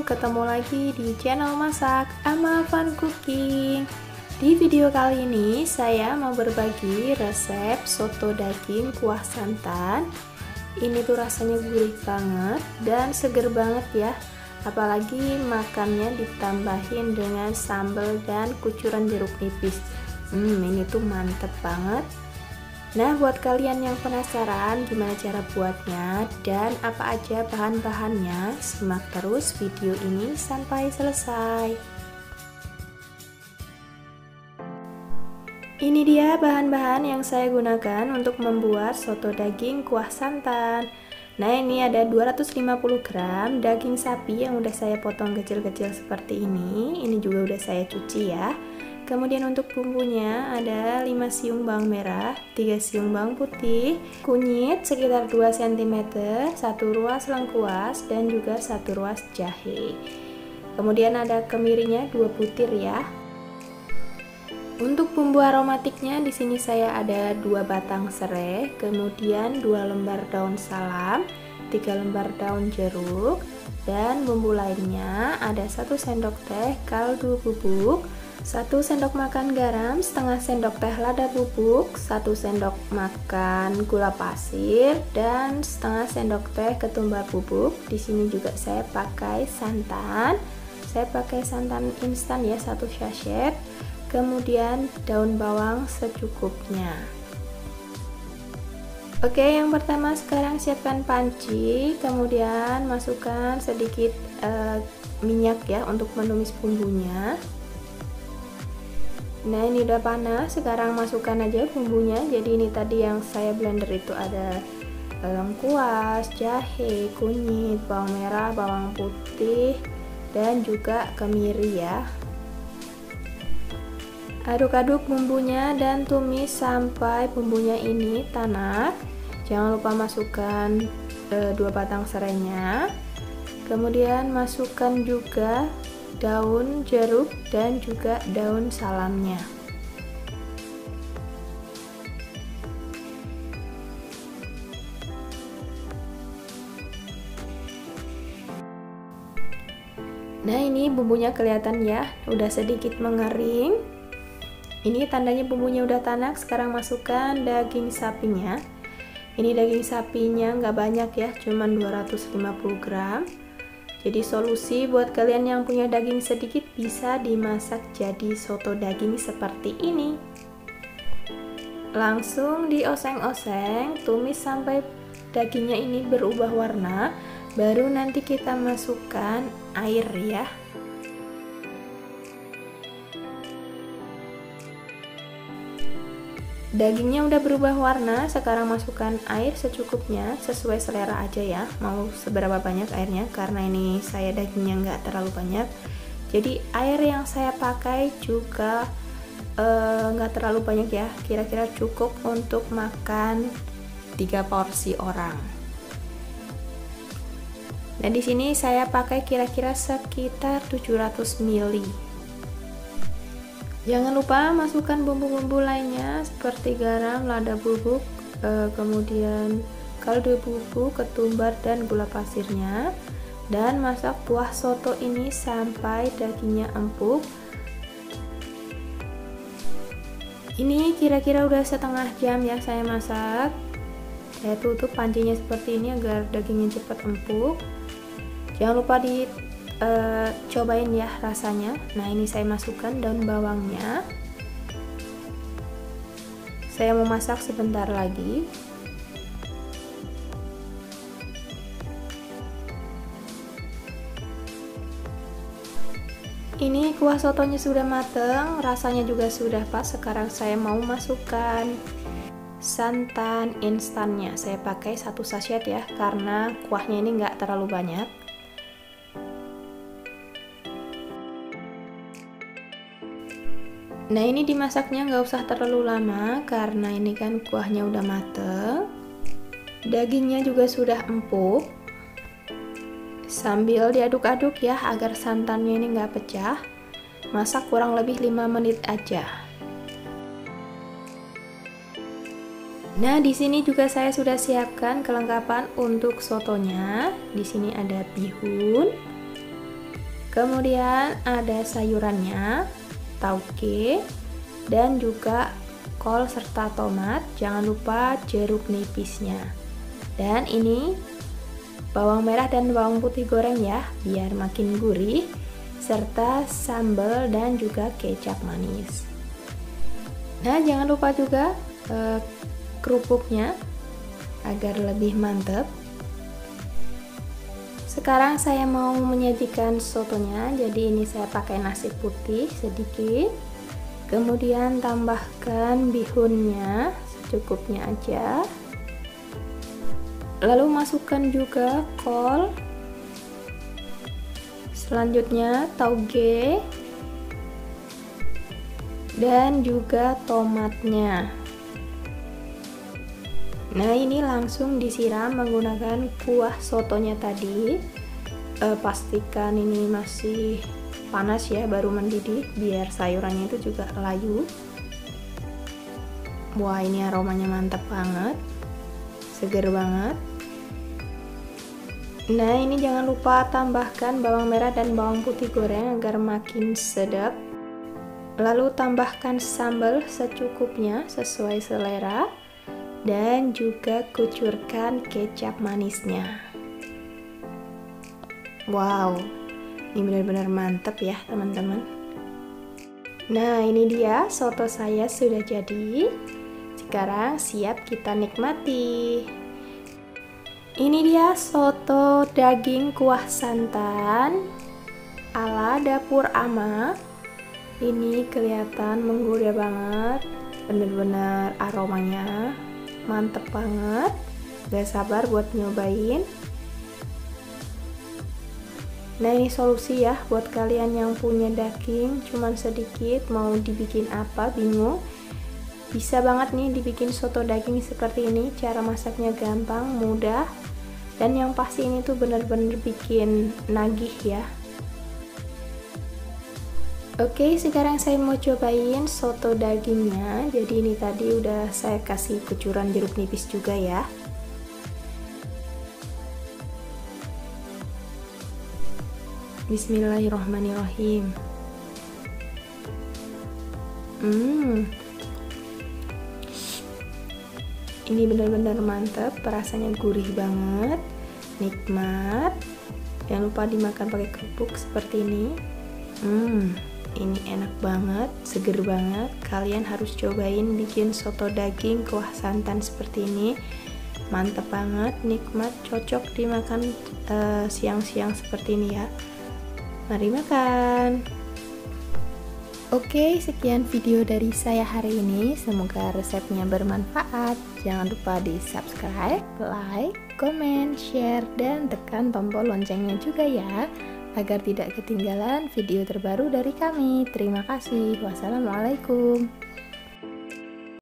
ketemu lagi di channel masak Ama Fun Cooking. Di video kali ini saya mau berbagi resep soto daging kuah santan. Ini tuh rasanya gurih banget dan seger banget ya. Apalagi makannya ditambahin dengan sambal dan kucuran jeruk nipis. Ini tuh mantep banget. Nah, buat kalian yang penasaran gimana cara buatnya dan apa aja bahan-bahannya, simak terus video ini sampai selesai. Ini dia bahan-bahan yang saya gunakan untuk membuat soto daging kuah santan. Nah, ini ada 250 gram daging sapi yang udah saya potong kecil-kecil seperti ini. Ini juga udah saya cuci ya. Kemudian untuk bumbunya ada 5 siung bawang merah, 3 siung bawang putih, kunyit sekitar 2 cm, 1 ruas lengkuas, dan juga 1 ruas jahe. Kemudian ada kemirinya 2 butir ya. Untuk bumbu aromatiknya di sini saya ada 2 batang serai, kemudian 2 lembar daun salam, 3 lembar daun jeruk, dan bumbu lainnya ada 1 sendok teh kaldu bubuk, 1 sendok makan garam, setengah sendok teh lada bubuk, 1 sendok makan gula pasir, dan setengah sendok teh ketumbar bubuk. Di sini juga saya pakai santan. Saya pakai santan instan ya, 1 sachet. Kemudian daun bawang secukupnya. Oke, yang pertama sekarang siapkan panci, kemudian masukkan sedikit minyak ya untuk menumis bumbunya. Nah, ini udah panas, sekarang masukkan aja bumbunya. Jadi ini tadi yang saya blender itu ada lengkuas, jahe, kunyit, bawang merah, bawang putih, dan juga kemiri ya. Aduk-aduk bumbunya dan tumis sampai bumbunya ini tanak. Jangan lupa masukkan 2 batang serainya. Kemudian masukkan juga daun jeruk dan juga daun salamnya. Nah, ini bumbunya kelihatan ya, udah sedikit mengering. Ini tandanya bumbunya udah tanak. Sekarang masukkan daging sapinya. Ini daging sapinya nggak banyak ya, cuman 250 gram. Jadi solusi buat kalian yang punya daging sedikit, bisa dimasak jadi soto daging seperti ini. Langsung dioseng-oseng, tumis sampai dagingnya ini berubah warna, baru nanti kita masukkan air ya. Dagingnya udah berubah warna, sekarang masukkan air secukupnya, sesuai selera aja ya, mau seberapa banyak airnya, karena ini saya dagingnya nggak terlalu banyak. Jadi air yang saya pakai juga nggak terlalu banyak ya, kira-kira cukup untuk makan 3 porsi orang. Nah, di sini saya pakai kira-kira sekitar 700 ml. Jangan lupa masukkan bumbu-bumbu lainnya seperti garam, lada bubuk, kemudian kaldu bubuk, ketumbar, dan gula pasirnya. Dan masak kuah soto ini sampai dagingnya empuk. Ini kira-kira udah setengah jam ya saya masak. Saya tutup pancinya seperti ini agar dagingnya cepat empuk. Jangan lupa cobain ya rasanya. Nah, ini saya masukkan daun bawangnya. Saya mau masak sebentar lagi. Ini kuah sotonya sudah mateng, rasanya juga sudah pas. Sekarang saya mau masukkan santan instannya. Saya pakai 1 sachet ya, karena kuahnya ini nggak terlalu banyak. Nah, ini dimasaknya nggak usah terlalu lama karena ini kan kuahnya udah mateng, dagingnya juga sudah empuk. Sambil diaduk-aduk ya agar santannya ini nggak pecah. Masak kurang lebih 5 menit aja. Nah, di sini juga saya sudah siapkan kelengkapan untuk sotonya. Di sini ada bihun, Kemudian ada sayurannya, tauge, dan juga kol serta tomat. Jangan lupa jeruk nipisnya. Dan ini bawang merah dan bawang putih goreng ya, biar makin gurih, serta sambal dan juga kecap manis. Nah, jangan lupa juga kerupuknya agar lebih mantap. Sekarang saya mau menyajikan sotonya, jadi ini saya pakai nasi putih sedikit, kemudian tambahkan bihunnya secukupnya aja, lalu masukkan juga kol, selanjutnya tauge, dan juga tomatnya. Nah, ini langsung disiram menggunakan kuah sotonya tadi. Pastikan ini masih panas ya, baru mendidih, biar sayurannya itu juga layu. Wah, ini aromanya mantap banget, seger banget. Nah, ini jangan lupa tambahkan bawang merah dan bawang putih goreng agar makin sedap. Lalu tambahkan sambal secukupnya sesuai selera. Dan juga kucurkan kecap manisnya. Wow, ini benar-benar mantap ya teman-teman. Nah, ini dia soto saya sudah jadi. Sekarang siap kita nikmati. Ini dia soto daging kuah santan ala dapur Ama. Ini kelihatan menggurih banget, benar-benar aromanya mantep banget. Gak sabar buat nyobain. Nah, ini solusi ya buat kalian yang punya daging cuman sedikit, mau dibikin apa bingung, bisa banget nih dibikin soto daging seperti ini. Cara masaknya gampang, mudah, dan yang pasti ini tuh bener-bener bikin nagih ya. Oke, sekarang saya mau cobain soto dagingnya. Jadi ini tadi udah saya kasih kucuran jeruk nipis juga ya. Bismillahirrahmanirrahim. Ini benar-benar mantap, rasanya gurih banget, nikmat. Jangan lupa dimakan pakai kerupuk seperti ini. Ini enak banget, seger banget. Kalian harus cobain bikin soto daging kuah santan seperti ini. Mantep banget, nikmat, cocok dimakan siang-siang seperti ini ya. Mari makan. Oke, sekian video dari saya hari ini. Semoga resepnya bermanfaat. Jangan lupa di subscribe, like, comment, share, dan tekan tombol loncengnya juga ya, agar tidak ketinggalan video terbaru dari kami. Terima kasih. Wassalamualaikum.